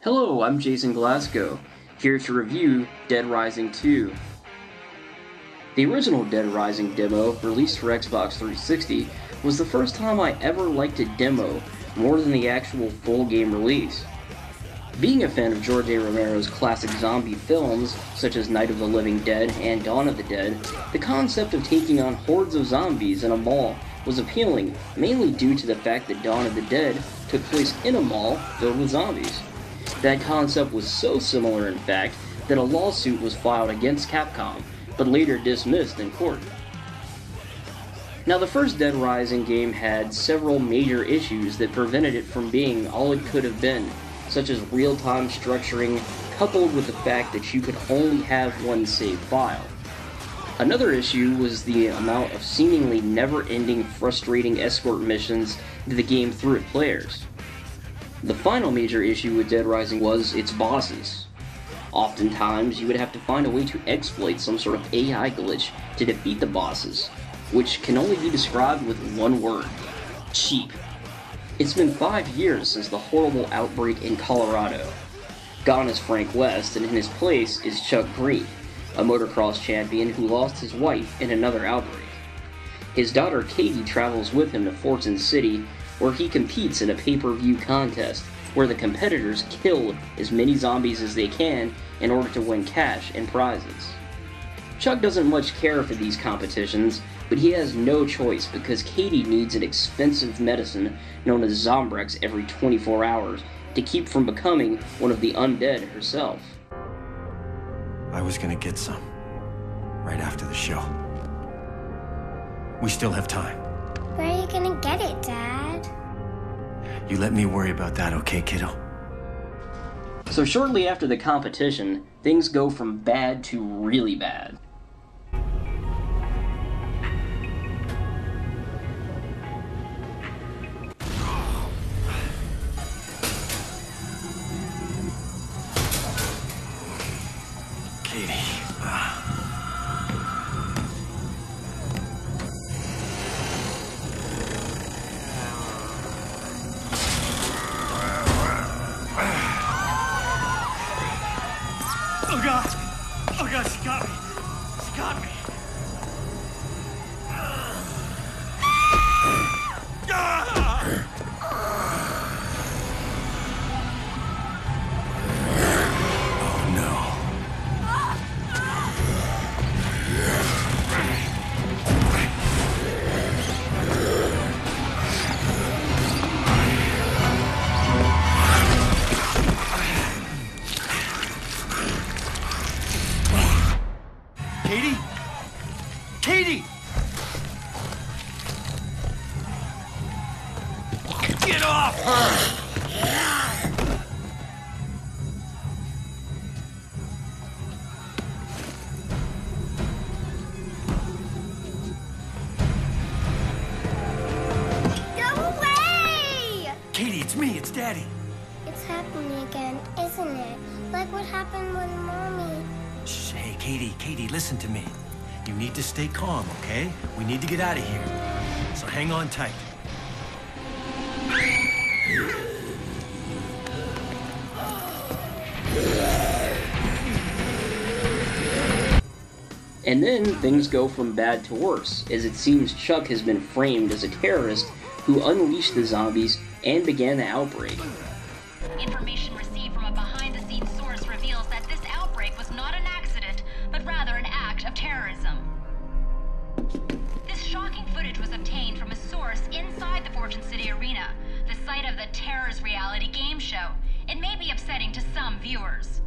Hello, I'm Jason Glasgow, here to review Dead Rising 2. The original Dead Rising demo, released for Xbox 360, was the first time I ever liked a demo more than the actual full game release. Being a fan of George A. Romero's classic zombie films, such as Night of the Living Dead and Dawn of the Dead, the concept of taking on hordes of zombies in a mall was appealing, mainly due to the fact that Dawn of the Dead took place in a mall filled with zombies. That concept was so similar, in fact, that a lawsuit was filed against Capcom, but later dismissed in court. Now, the first Dead Rising game had several major issues that prevented it from being all it could have been, such as real-time structuring, coupled with the fact that you could only have one save file. Another issue was the amount of seemingly never-ending, frustrating escort missions that the game threw at players. The final major issue with Dead Rising was its bosses. Oftentimes, you would have to find a way to exploit some sort of AI glitch to defeat the bosses, which can only be described with one word: cheap. It's been 5 years since the horrible outbreak in Colorado. Gone is Frank West, and in his place is Chuck Green, a motocross champion who lost his wife in another outbreak. His daughter Katie travels with him to Fortune City, where he competes in a pay-per-view contest where the competitors kill as many zombies as they can in order to win cash and prizes. Chuck doesn't much care for these competitions, but he has no choice because Katie needs an expensive medicine known as Zombrex every 24 hours to keep from becoming one of the undead herself. I was gonna get some right after the show. We still have time. Where are you gonna get it, Dad? You let me worry about that, okay, kiddo? So shortly after the competition, things go from bad to really bad. Katie. Oh God! Oh God, she got me! She got me! Oh no. Katie? Katie! Get off her! Go away! Katie, it's me, it's Daddy. It's happening again, isn't it? Like what happened when Mommy... Shh, hey, Katie, listen to me. You need to stay calm, okay? We need to get out of here. So hang on tight. And then things go from bad to worse, as it seems Chuck has been framed as a terrorist who unleashed the zombies and began the outbreak. Information received from a behind-the-scenes source reveals that this outbreak was not an accident, but rather an act of terrorism. This shocking footage was obtained from a source inside the Fortune City Arena, the site of the Terror's reality game show. It may be upsetting to some viewers.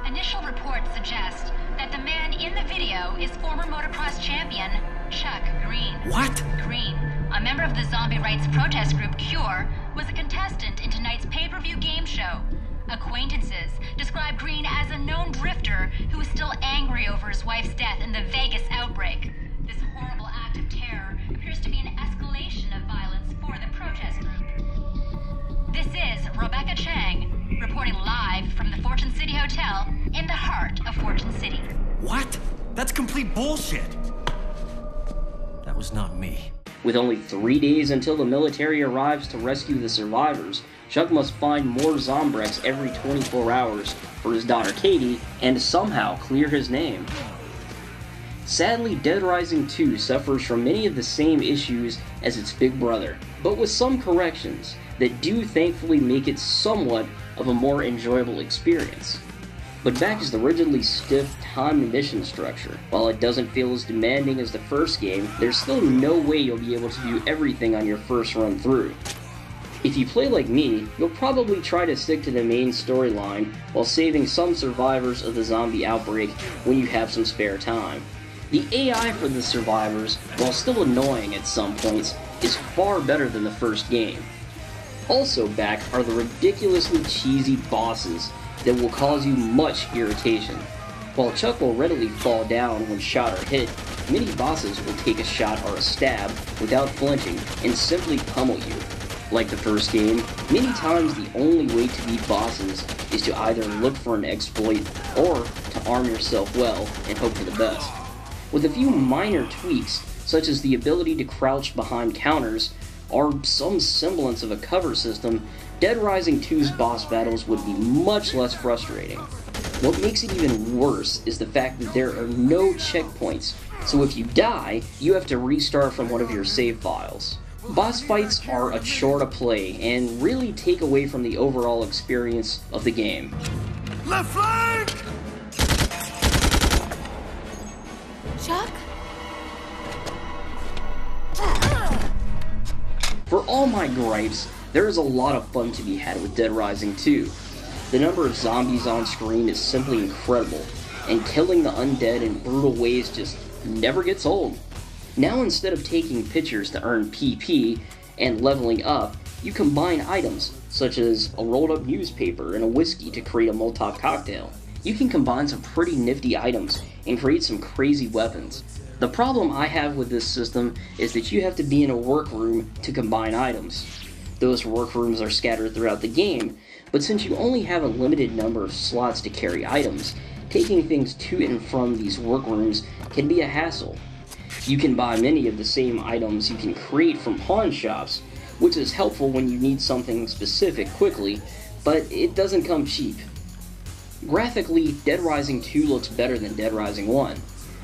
Initial reports suggest that the man in the video is former motocross champion Chuck Green. What? Green, a member of the zombie rights protest group Cure, was a contestant in tonight's pay-per-view game show. Acquaintances describe Green as a known drifter who is still angry over his wife's death in the Vegas outbreak. This horrible act of terror appears to be an escalation of violence for the protest group. This is Rebecca Chang, reporting live from the Fortune City Hotel in the heart of Fortune City. What? That's completely bullshit! That was not me. With only 3 days until the military arrives to rescue the survivors, Chuck must find more Zombrex every 24 hours for his daughter Katie and somehow clear his name. Sadly, Dead Rising 2 suffers from many of the same issues as its big brother, but with some corrections that do thankfully make it somewhat of a more enjoyable experience. But back is the rigidly stiff time and mission structure. While it doesn't feel as demanding as the first game, there's still no way you'll be able to do everything on your first run through. If you play like me, you'll probably try to stick to the main storyline while saving some survivors of the zombie outbreak when you have some spare time. The AI for the survivors, while still annoying at some points, is far better than the first game. Also back are the ridiculously cheesy bosses that will cause you much irritation. While Chuck will readily fall down when shot or hit, many bosses will take a shot or a stab without flinching and simply pummel you. Like the first game, many times the only way to beat bosses is to either look for an exploit or to arm yourself well and hope for the best. With a few minor tweaks, such as the ability to crouch behind counters or some semblance of a cover system, Dead Rising 2's boss battles would be much less frustrating. What makes it even worse is the fact that there are no checkpoints, so if you die, you have to restart from one of your save files. Boss fights are a chore to play and really take away from the overall experience of the game. Left flank! Chuck? For all my gripes, there is a lot of fun to be had with Dead Rising 2. The number of zombies on screen is simply incredible, and killing the undead in brutal ways just never gets old. Now instead of taking pictures to earn PP and leveling up, you combine items, such as a rolled up newspaper and a whiskey to create a Molotov cocktail. You can combine some pretty nifty items and create some crazy weapons. The problem I have with this system is that you have to be in a workroom to combine items. Those workrooms are scattered throughout the game, but since you only have a limited number of slots to carry items, taking things to and from these workrooms can be a hassle. You can buy many of the same items you can create from pawn shops, which is helpful when you need something specific quickly, but it doesn't come cheap. Graphically, Dead Rising 2 looks better than Dead Rising 1.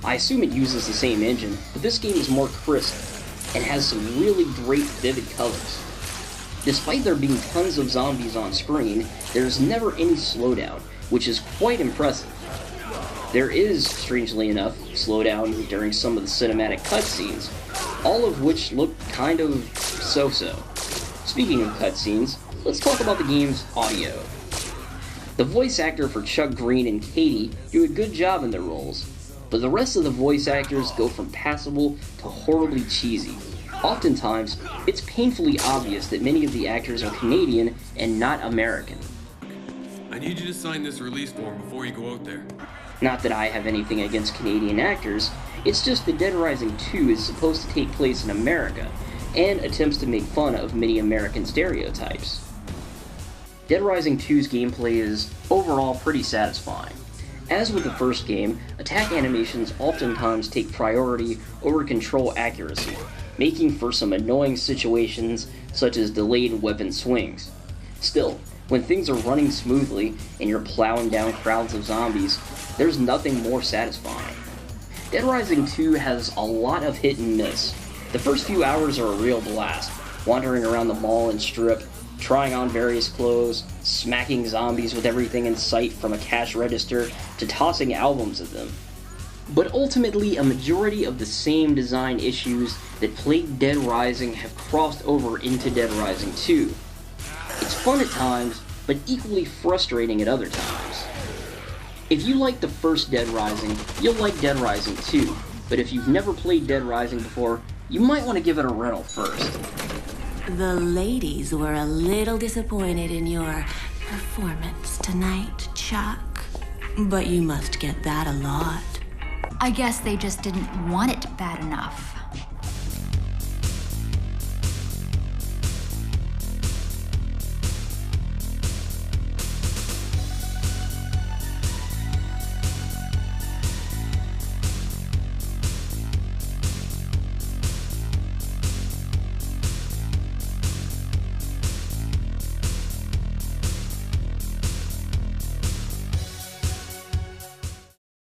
I assume it uses the same engine, but this game is more crisp and has some really great vivid colors. Despite there being tons of zombies on screen, there's never any slowdown, which is quite impressive. There is, strangely enough, slowdown during some of the cinematic cutscenes, all of which look kind of so-so. Speaking of cutscenes, let's talk about the game's audio. The voice actor for Chuck Green and Katie do a good job in their roles, but the rest of the voice actors go from passable to horribly cheesy. Oftentimes, it's painfully obvious that many of the actors are Canadian and not American. I need you to sign this release form before you go out there. Not that I have anything against Canadian actors, it's just that Dead Rising 2 is supposed to take place in America, and attempts to make fun of many American stereotypes. Dead Rising 2's gameplay is overall pretty satisfying. As with the first game, attack animations oftentimes take priority over control accuracy, making for some annoying situations such as delayed weapon swings. Still, when things are running smoothly and you're plowing down crowds of zombies, there's nothing more satisfying. Dead Rising 2 has a lot of hit and miss. The first few hours are a real blast, wandering around the mall and strip, trying on various clothes, smacking zombies with everything in sight from a cash register to tossing albums at them. But ultimately, a majority of the same design issues that plagued Dead Rising have crossed over into Dead Rising 2. It's fun at times, but equally frustrating at other times. If you like the first Dead Rising, you'll like Dead Rising 2, but if you've never played Dead Rising before, you might want to give it a rental first. The ladies were a little disappointed in your performance tonight, Chuck. But you must get that a lot. I guess they just didn't want it bad enough.